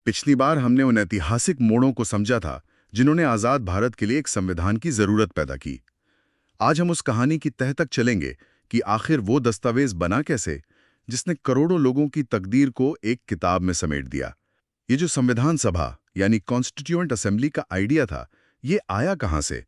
पिछली बार हमने उन ऐतिहासिक मोड़ों को समझा था जिन्होंने आज़ाद भारत के लिए एक संविधान की ज़रूरत पैदा की। आज हम उस कहानी की तह तक चलेंगे कि आखिर वो दस्तावेज बना कैसे जिसने करोड़ों लोगों की तकदीर को एक किताब में समेट दिया। ये जो संविधान सभा यानी कॉन्स्टिट्यूएंट असेंबली का आइडिया था, ये आया कहाँ से?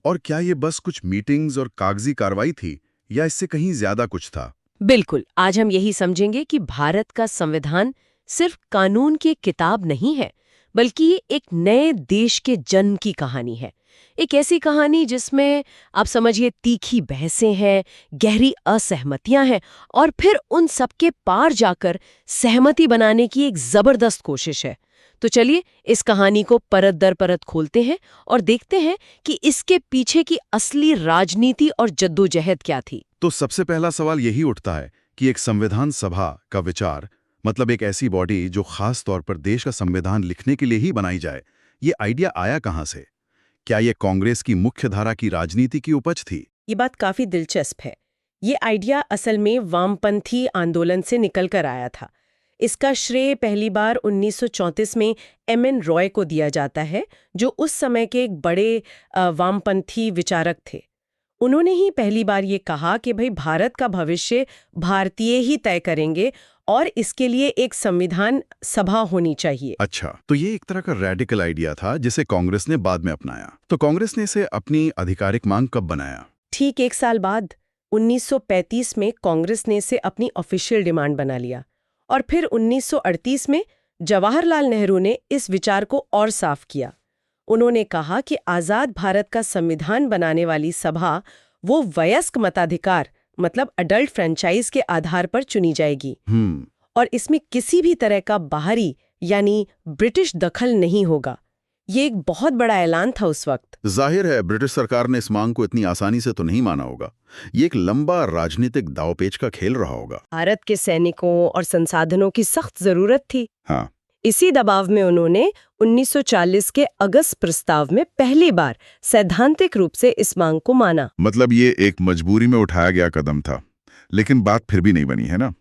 और क्या ये बस कुछ मीटिंग्स और कागजी कार्रवाई थी या इससे कहीं ज्यादा कुछ था? बिल्कुल, आज हम यही समझेंगे कि भारत का संविधान सिर्फ कानून की एक किताब नहीं है, बल्कि ये एक नए देश के जन्म की कहानी है। एक ऐसी कहानी जिसमें आप समझिए तीखी बहसें हैं, गहरी असहमतियां हैं और फिर उन सबके पार जाकर सहमति बनाने की एक जबरदस्त कोशिश है। तो चलिए इस कहानी को परत दर परत खोलते हैं और देखते हैं कि इसके पीछे की असली राजनीति और जद्दोजहद क्या थी। तो सबसे पहला सवाल यही उठता है कि एक संविधान सभा का विचार, मतलब एक ऐसी बॉडी जो खास तौर पर देश का संविधान लिखने के लिए ही बनाई जाए, ये आइडिया आया कहाँ से? क्या ये कांग्रेस की मुख्य धारा की राजनीति की उपज थी? ये बात काफी दिलचस्प है। ये आइडिया असल में वामपंथी आंदोलन से निकल कर आया था। इसका श्रेय पहली बार 1934 में एम.एन. रॉय को दिया जाता है, जो उस समय के एक बड़े वामपंथी विचारक थे। उन्होंने ही पहली बार ये कहा कि भाई भारत का भविष्य भारतीय ही तय करेंगे और इसके लिए एक संविधान सभा होनी चाहिए। अच्छा, तो ये एक तरह का रेडिकल आइडिया था जिसे कांग्रेस ने बाद में अपनाया। तो कांग्रेस ने इसे अपनी आधिकारिक मांग कब बनाया? ठीक एक साल बाद 1935 में कांग्रेस ने इसे अपनी ऑफिशियल डिमांड बना लिया और फिर 1938 में जवाहरलाल नेहरू ने इस विचार को और साफ किया। उन्होंने कहा कि आजाद भारत का संविधान बनाने वाली सभा वो वयस्क मताधिकार मतलब अडल्ट फ्रेंचाइज के आधार पर चुनी जाएगी और इसमें किसी भी तरह का बाहरी यानी ब्रिटिश दखल नहीं होगा। ये एक बहुत बड़ा ऐलान था उस वक्त। जाहिर है ब्रिटिश सरकार ने इस मांग को इतनी आसानी से तो नहीं माना होगा। ये एक लंबा राजनीतिक दांवपेच का खेल रहा होगा। भारत के सैनिकों और संसाधनों की सख्त जरूरत थी। हाँ। इसी दबाव में उन्होंने 1940 के अगस्त प्रस्ताव में पहली बार सैद्धांतिक रूप से इस मांग को माना। मतलब ये एक मजबूरी में उठाया गया कदम था, लेकिन बात फिर भी नहीं बनी, है ना?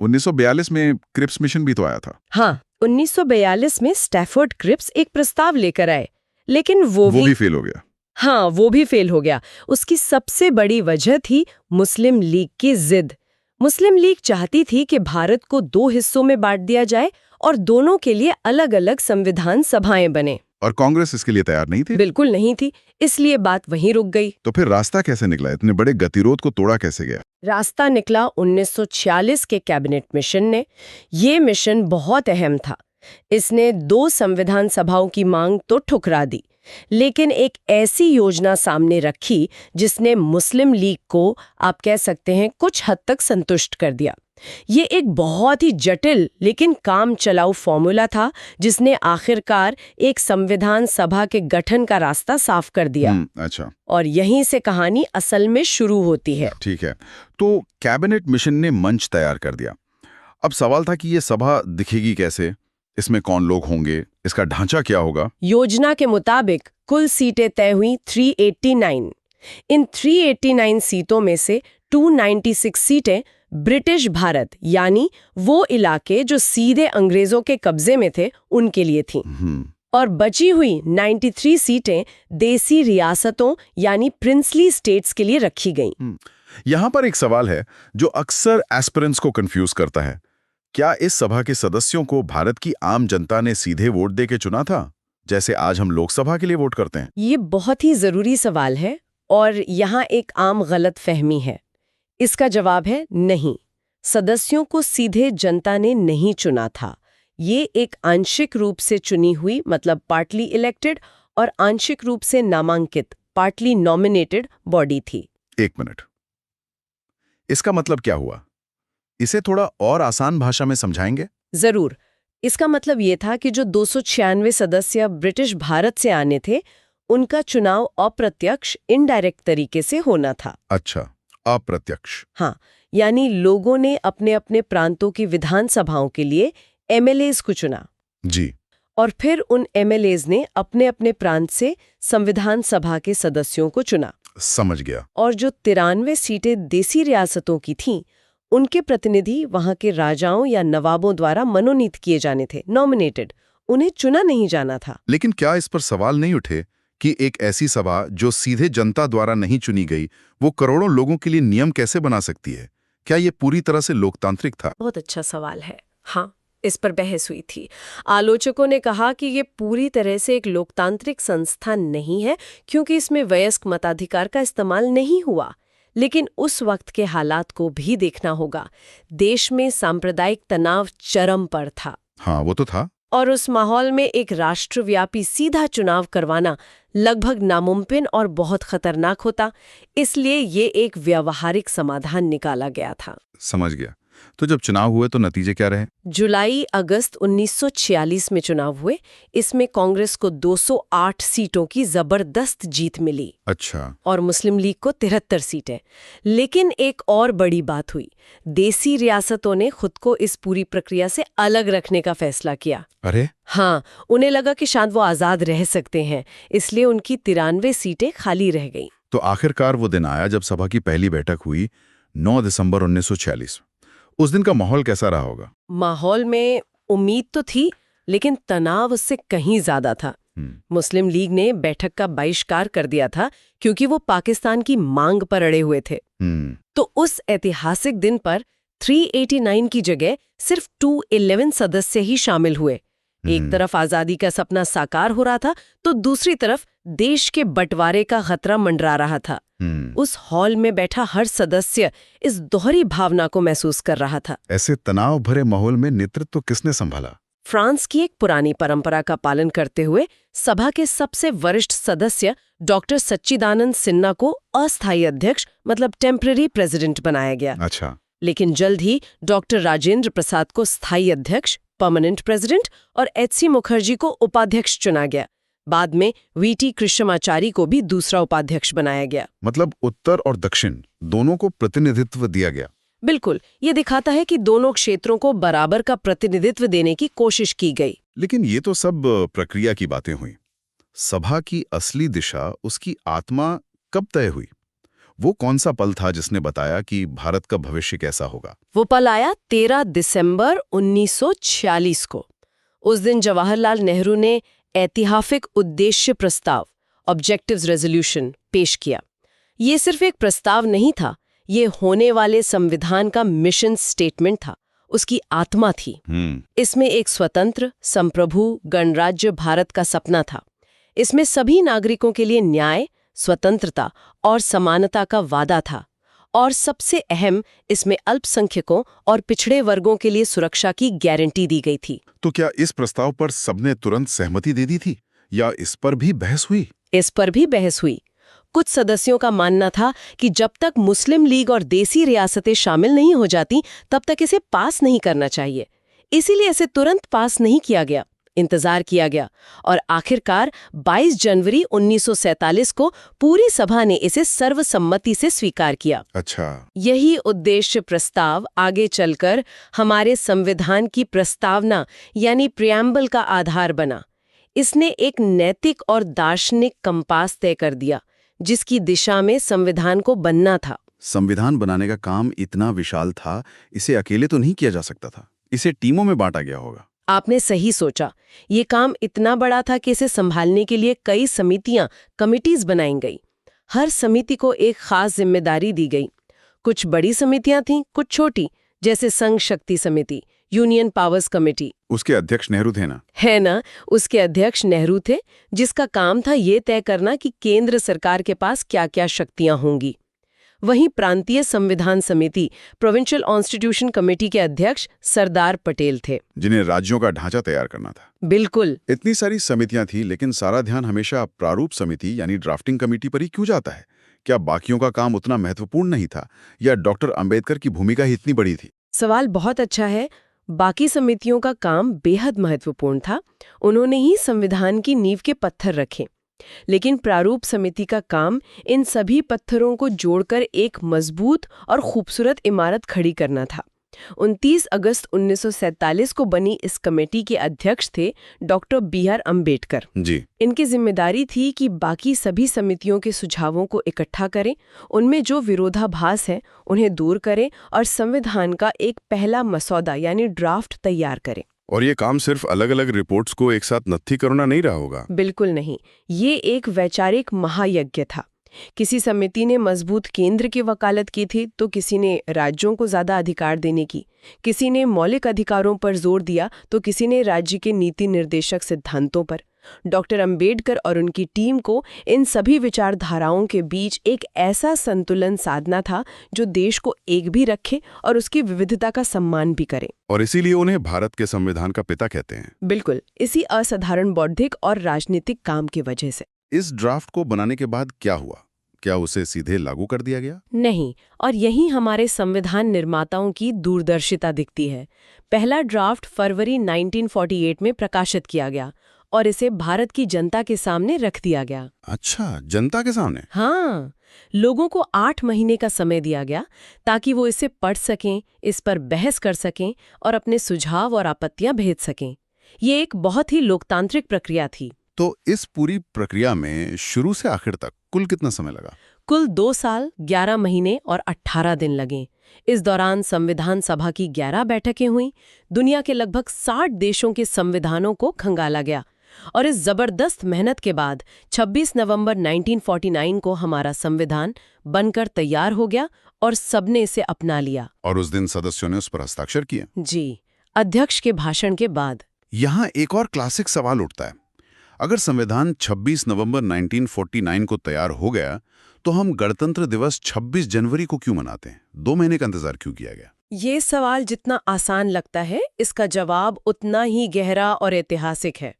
1942 में क्रिप्स मिशन भी तो आया था। हाँ, 1942 में स्टैफोर्ड क्रिप्स एक प्रस्ताव लेकर आए, लेकिन वो भी फेल हो गया। हाँ, वो भी फेल हो गया। उसकी सबसे बड़ी वजह थी मुस्लिम लीग की जिद। मुस्लिम लीग चाहती थी कि भारत को दो हिस्सों में बांट दिया जाए और दोनों के लिए अलग अलग संविधान सभाएं बने। और कांग्रेस इसके लिए तैयार नहीं थी? बिल्कुल नहीं थी, इसलिए बात वहीं रुक गई। तो फिर रास्ता कैसे निकला? इतने बड़े गतिरोध को तोड़ा कैसे गया? रास्ता निकला 1946 के कैबिनेट मिशन ने। ये मिशन बहुत अहम था। इसने दो संविधान सभाओं की मांग तो ठुकरा दी, लेकिन एक ऐसी योजना सामने रखी जिसने मुस्लिम लीग को आप कह सकते हैं कुछ हद तक संतुष्ट कर दिया। ये एक बहुत ही जटिल लेकिन काम चलाऊ फॉर्मूला था जिसने आखिरकार एक संविधान सभा के गठन का रास्ता साफ कर दिया। अच्छा। और यहीं से कहानी असल में शुरू होती है। ठीक है, तो कैबिनेट मिशन ने मंच तैयार कर दिया। अब सवाल था कि ये सभा दिखेगी कैसे, इसमें कौन लोग होंगे, इसका ढांचा क्या होगा? योजना के मुताबिक कुल सीटें तय हुई 389। इन 389 सीटों में से 296 सीटें ब्रिटिश भारत यानी वो इलाके जो सीधे अंग्रेजों के कब्जे में थे उनके लिए थीं। और बची हुई 93 सीटें देसी रियासतों यानी प्रिंसली स्टेट्स के लिए रखी गईं। यहाँ पर एक सवाल है जो अक्सर एस्पिरेंट्स को कंफ्यूज करता है। क्या इस सभा के सदस्यों को भारत की आम जनता ने सीधे वोट दे के चुना था, जैसे आज हम लोकसभा के लिए वोट करते हैं? ये बहुत ही जरूरी सवाल है और यहाँ एक आम गलत फहमी है। इसका जवाब है नहीं, सदस्यों को सीधे जनता ने नहीं चुना था। ये एक आंशिक रूप से चुनी हुई मतलब पार्टली इलेक्टेड और आंशिक रूप से नामांकित पार्टली नॉमिनेटेड बॉडी थी। एक मिनट, इसका मतलब क्या हुआ? इसे थोड़ा और आसान भाषा में समझाएंगे? जरूर। इसका मतलब ये था कि जो 296 सदस्य ब्रिटिश भारत से आने थे, उनका चुनाव अप्रत्यक्ष इनडायरेक्ट तरीके से होना था। अच्छा, अप्रत्यक्ष। हाँ, यानी लोगों ने अपने अपने प्रांतों की विधानसभाओं के लिए एमएलएज को चुना। जी। और फिर उन एमएलएज ने अपने अपने प्रांत से संविधान सभा के सदस्यों को चुना। समझ गया। और जो 93 सीटें देसी रियासतों की थीं, उनके प्रतिनिधि वहां के राजाओं या नवाबों द्वारा मनोनीत किए जाने थे, नॉमिनेटेड, उन्हें चुना नहीं जाना था। लेकिन क्या इस पर सवाल नहीं उठे कि एक ऐसी सभा जो सीधे जनता द्वारा नहीं चुनी गई, वो करोड़ों लोगों के लिए नियम कैसे बना सकती है? क्या ये पूरी तरह से लोकतांत्रिक था? बहुत अच्छा सवाल है। हाँ, इस पर बहस हुई थी। आलोचकों ने कहा कि ये पूरी तरह से एक लोकतांत्रिक संस्था नहीं है, क्योंकि इसमें वयस्क मताधिकार का इस्तेमाल नहीं हुआ। लेकिन उस वक्त के हालात को भी देखना होगा। देश में सांप्रदायिक तनाव चरम पर था। हाँ, वो तो था। और उस माहौल में एक राष्ट्रव्यापी सीधा चुनाव करवाना लगभग नामुमकिन और बहुत खतरनाक होता। इसलिए ये एक व्यावहारिक समाधान निकाला गया था। समझ गया। तो जब चुनाव हुए तो नतीजे क्या रहे? जुलाई-अगस्त 1946 में चुनाव हुए। इसमें कांग्रेस को 208 सीटों की जबरदस्त जीत मिली। अच्छा। और मुस्लिम लीग को 73 सीटें। लेकिन एक और बड़ी बात हुई। देसी रियासतों ने खुद को इस पूरी प्रक्रिया से अलग रखने का फैसला किया। अरे? हाँ, उन्हें लगा कि शायद वो आजाद रह सकते हैं, इसलिए उनकी 93 सीटें खाली रह गईं। तो आखिरकार वो दिन आया जब सभा की पहली बैठक हुई, 9 दिसंबर 1946। उस दिन का माहौल कैसा रहा होगा? माहौल में उम्मीद तो थी, लेकिन तनाव उससे कहीं ज्यादा था। मुस्लिम लीग ने बैठक का बहिष्कार कर दिया था, क्योंकि वो पाकिस्तान की मांग पर अड़े हुए थे। तो उस ऐतिहासिक दिन पर 389 की जगह सिर्फ 211 सदस्य ही शामिल हुए। एक तरफ आजादी का सपना साकार हो रहा था, तो दूसरी तरफ देश के बंटवारे का खतरा मंडरा रहा था। उस हॉल में बैठा हर सदस्य इस दोहरी भावना को महसूस कर रहा था। ऐसे तनाव भरे माहौल में नेतृत्व किसने संभाला? फ्रांस की एक पुरानी परंपरा का पालन करते हुए सभा के सबसे वरिष्ठ सदस्य डॉक्टर सच्चिदानंद सिन्हा को अस्थायी अध्यक्ष मतलब टेम्पररी प्रेसिडेंट बनाया गया। अच्छा। लेकिन जल्द ही डॉक्टर राजेंद्र प्रसाद को स्थायी अध्यक्ष परमानेंट प्रेसिडेंट और एच.सी. मुखर्जी को उपाध्यक्ष चुना गया। बाद में वी.टी. कृष्णमाचारी को भी दूसरा उपाध्यक्ष बनाया गया। मतलब उत्तर और दक्षिण दोनों को प्रतिनिधित्व दिया गया। बिल्कुल, ये दिखाता है कि दोनों क्षेत्रों को बराबर का प्रतिनिधित्व देने की कोशिश की गई। लेकिन ये तो सब प्रक्रिया की बातें हुई। सभा की असली दिशा, उसकी आत्मा कब तय हुई? वो कौन सा पल था जिसने बताया कि भारत का भविष्य कैसा होगा? वो पल आया 13 दिसंबर 1946 को। उस दिन जवाहरलाल नेहरू ने ऐतिहासिक उद्देश्य प्रस्ताव ऑब्जेक्टिव्स रेजोल्यूशन पेश किया। ये सिर्फ एक प्रस्ताव नहीं था, ये होने वाले संविधान का मिशन स्टेटमेंट था, उसकी आत्मा थी। इसमें एक स्वतंत्र, संप्रभु, गणराज्य भारत का सपना था। इसमें सभी नागरिकों के लिए न्याय, स्वतंत्रता और समानता का वादा था। और सबसे अहम, इसमें अल्पसंख्यकों और पिछड़े वर्गों के लिए सुरक्षा की गारंटी दी गई थी। तो क्या इस प्रस्ताव पर सबने तुरंत सहमति दे दी थी या इस पर भी बहस हुई? इस पर भी बहस हुई। कुछ सदस्यों का मानना था कि जब तक मुस्लिम लीग और देसी रियासतें शामिल नहीं हो जाती, तब तक इसे पास नहीं करना चाहिए। इसीलिए इसे तुरंत पास नहीं किया गया, इंतजार किया गया और आखिरकार 22 जनवरी 1947 को पूरी सभा ने इसे सर्वसम्मति से स्वीकार किया। अच्छा। यही उद्देश्य प्रस्ताव आगे चलकर हमारे संविधान की प्रस्तावना यानी प्रियम्बल का आधार बना। इसने एक नैतिक और दार्शनिक कंपास तय कर दिया, जिसकी दिशा में संविधान को बनना था। संविधान बनाने का काम इतना विशाल था, इसे अकेले तो नहीं किया जा सकता था, इसे टीमों में बांटा गया होगा। आपने सही सोचा। ये काम इतना बड़ा था कि इसे संभालने के लिए कई समितियां, कमिटीज बनाई गई। हर समिति को एक खास जिम्मेदारी दी गई। कुछ बड़ी समितियां थीं, कुछ छोटी, जैसे संघ शक्ति समिति, यूनियन पावर्स कमेटी। उसके अध्यक्ष नेहरू थे ना? है ना, उसके अध्यक्ष नेहरू थे, जिसका काम था ये तय करना कि केंद्र सरकार के पास क्या-क्या शक्तियां होंगी। वहीं प्रांतीय संविधान समिति, प्रोविंशियल कॉन्स्टिट्यूशन कमेटी के अध्यक्ष सरदार पटेल थे, जिन्हें राज्यों का ढांचा तैयार करना था। बिल्कुल। इतनी सारी समितियां थी, लेकिन सारा ध्यान हमेशा प्रारूप समिति यानी ड्राफ्टिंग कमेटी पर ही क्यों जाता है? क्या बाकियों का काम उतना महत्वपूर्ण नहीं था या डॉक्टर अंबेडकर की भूमिका ही इतनी बड़ी थी? सवाल बहुत अच्छा है। बाकी समितियों का काम बेहद महत्वपूर्ण था। उन्होंने ही संविधान की नींव के पत्थर रखे। लेकिन प्रारूप समिति का काम इन सभी पत्थरों को जोड़कर एक मजबूत और खूबसूरत इमारत खड़ी करना था। 29 अगस्त 1947 को बनी इस कमेटी के अध्यक्ष थे डॉक्टर बी.आर. अंबेडकर जी। इनकी जिम्मेदारी थी कि बाकी सभी समितियों के सुझावों को इकट्ठा करें, उनमें जो विरोधाभास हैं उन्हें दूर करें और संविधान का एक पहला मसौदा यानी ड्राफ्ट तैयार करें। और ये काम सिर्फ अलग-अलग रिपोर्ट्स को एक साथ नत्थी करना नहीं रहा होगा। बिल्कुल नहीं, ये एक वैचारिक महायज्ञ था। किसी समिति ने मजबूत केंद्र की वकालत की थी तो किसी ने राज्यों को ज्यादा अधिकार देने की, किसी ने मौलिक अधिकारों पर जोर दिया तो किसी ने राज्य के नीति निर्देशक सिद्धांतों पर। डॉक्टर अंबेडकर और उनकी टीम को इन सभी विचारधाराओं के बीच एक ऐसा संतुलन साधना था जो देश को एक भी रखे और उसकी विविधता का सम्मान भी करे। और इसीलिए उन्हें भारत के संविधान का पिता कहते हैं। बिल्कुल, इसी असाधारण बौद्धिक और राजनीतिक काम की वजह से। इस ड्राफ्ट को बनाने के बाद क्या हुआ? क्या उसे सीधे लागू कर दिया गया? नहीं, और यही हमारे संविधान निर्माताओं की दूरदर्शिता दिखती है। पहला ड्राफ्ट फरवरी 1948 में प्रकाशित किया गया और इसे भारत की जनता के सामने रख दिया गया। अच्छा, जनता के सामने? हाँ, लोगों को 8 महीने का समय दिया गया ताकि वो इसे पढ़ सकें, इस पर बहस कर सकें और अपने सुझाव और आपत्तियां भेज सकें। ये एक बहुत ही लोकतांत्रिक प्रक्रिया थी। तो इस पूरी प्रक्रिया में शुरू से आखिर तक कुल कितना समय लगा? कुल 2 साल, 11 महीने और 18 दिन लगे। इस दौरान संविधान सभा की 11 बैठकें हुईं, दुनिया के लगभग 60 देशों के संविधानों को खंगाला गया और इस जबरदस्त मेहनत के बाद 26 नवंबर 1949 को हमारा संविधान बनकर तैयार हो गया और सबने इसे अपना लिया। और उस दिन सदस्यों ने उस पर हस्ताक्षर किए? जी, अध्यक्ष के भाषण के बाद। यहाँ एक और क्लासिक सवाल उठता है। अगर संविधान 26 नवंबर 1949 को तैयार हो गया तो हम गणतंत्र दिवस 26 जनवरी को क्यों मनाते हैं? 2 महीने का इंतजार क्यों किया गया? ये सवाल जितना आसान लगता है, इसका जवाब उतना ही गहरा और ऐतिहासिक है।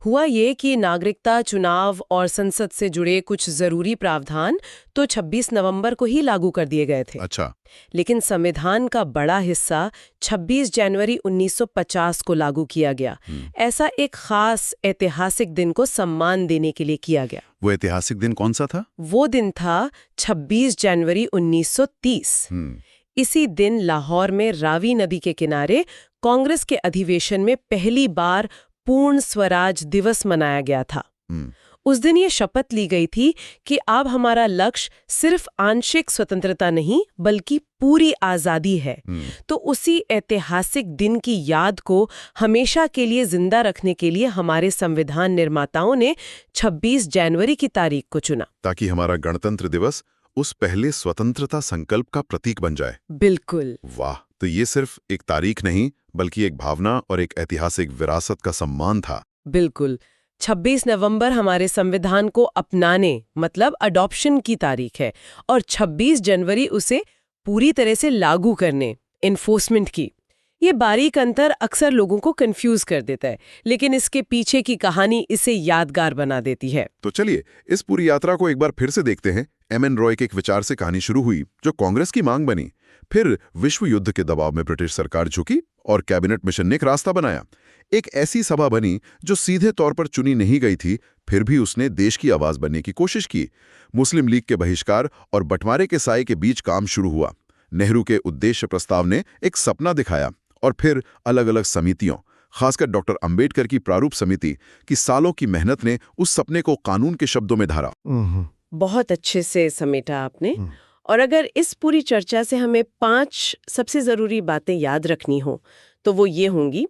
हुआ ये कि नागरिकता, चुनाव और संसद से जुड़े कुछ जरूरी प्रावधान तो 26 नवंबर को ही लागू कर दिए गए थे। अच्छा। लेकिन संविधान का बड़ा हिस्सा 26 जनवरी 1950 को लागू किया गया। ऐसा एक खास ऐतिहासिक दिन को सम्मान देने के लिए किया गया। वो ऐतिहासिक दिन कौन सा था? वो दिन था 26 जनवरी 1930। इसी दिन लाहौर में रावी नदी के किनारे कांग्रेस के अधिवेशन में पहली बार पूर्ण स्वराज दिवस मनाया गया था। उस दिन ये शपथ ली गई थी कि अब हमारा लक्ष्य सिर्फ आंशिक स्वतंत्रता नहीं बल्कि पूरी आजादी है। तो उसी ऐतिहासिक दिन की याद को हमेशा के लिए जिंदा रखने के लिए हमारे संविधान निर्माताओं ने 26 जनवरी की तारीख को चुना, ताकि हमारा गणतंत्र दिवस उस पहले स्वतंत्रता संकल्प का प्रतीक बन जाए। बिल्कुल। वाह, तो ये सिर्फ एक तारीख नहीं बल्कि एक भावना और एक ऐतिहासिक विरासत का सम्मान था। बिल्कुल। 26 नवंबर हमारे संविधान को अपनाने मतलब अडॉप्शन की तारीख है और 26 जनवरी उसे पूरी तरह से लागू करने, एनफोर्समेंट की। ये बारीक अंतर अक्सर लोगों को कंफ्यूज कर देता है, लेकिन इसके पीछे की कहानी इसे यादगार बना देती है। तो चलिए इस पूरी यात्रा को एक बार फिर से देखते हैं। एम.एन. रॉय के एक विचार से कहानी शुरू हुई जो कांग्रेस की मांग बनी। फिर विश्व युद्ध के दबाव में ब्रिटिश सरकार झुकी और कैबिनेट मिशन ने एक रास्ता बनाया। एक ऐसी सभा बनी जो सीधे तौर पर चुनी नहीं गई थी, फिर भी उसने देश की आवाज बनने की कोशिश की। मुस्लिम लीग के बहिष्कार और बंटवारे के साए के बीच काम शुरू हुआ। नेहरू के उद्देश्य प्रस्ताव ने एक सपना दिखाया और फिर अलग अलग समितियों, खासकर डॉक्टर अंबेडकर की प्रारूप समिति की सालों की मेहनत ने उस सपने को कानून के शब्दों में ढाला। बहुत अच्छे से समेटा आपने। और अगर इस पूरी चर्चा से हमें 5 सबसे जरूरी बातें याद रखनी हो तो वो ये होंगी।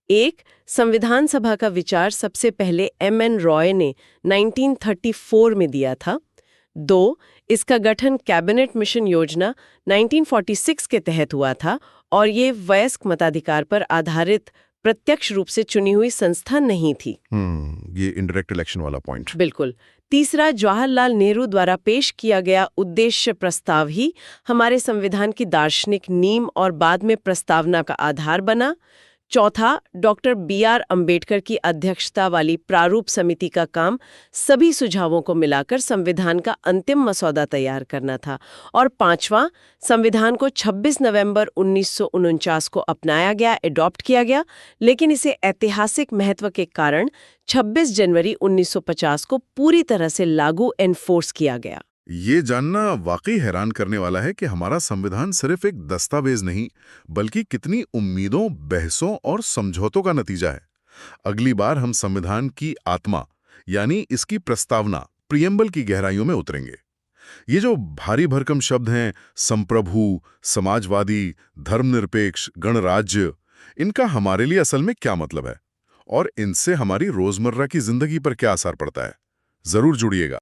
1. संविधान सभा का विचार सबसे पहले एम.एन. रॉय ने 1934 में दिया था। 2. इसका गठन कैबिनेट मिशन योजना 1946 के तहत हुआ था और ये वयस्क मताधिकार पर आधारित प्रत्यक्ष रूप से चुनी हुई संस्था नहीं थी। ये इनडायरेक्ट इलेक्शन वाला पॉइंट। बिल्कुल। 3. जवाहरलाल नेहरू द्वारा पेश किया गया उद्देश्य प्रस्ताव ही हमारे संविधान की दार्शनिक नींव और बाद में प्रस्तावना का आधार बना। 4. Doctor B.R. अंबेडकर की अध्यक्षता वाली प्रारूप समिति का काम सभी सुझावों को मिलाकर संविधान का अंतिम मसौदा तैयार करना था। और 5. संविधान को 26 नवंबर 1949 को अपनाया गया, एडॉप्ट किया गया, लेकिन इसे ऐतिहासिक महत्व के कारण 26 जनवरी 1950 को पूरी तरह से लागू एनफोर्स किया गया। ये जानना वाकई हैरान करने वाला है कि हमारा संविधान सिर्फ एक दस्तावेज नहीं बल्कि कितनी उम्मीदों, बहसों और समझौतों का नतीजा है। अगली बार हम संविधान की आत्मा यानी इसकी प्रस्तावना, प्रियम्बल की गहराइयों में उतरेंगे। ये जो भारी भरकम शब्द हैं, संप्रभु, समाजवादी, धर्मनिरपेक्ष, गणराज्य, इनका हमारे लिए असल में क्या मतलब है और इनसे हमारी रोजमर्रा की जिंदगी पर क्या असर पड़ता है। जरूर जुड़िएगा।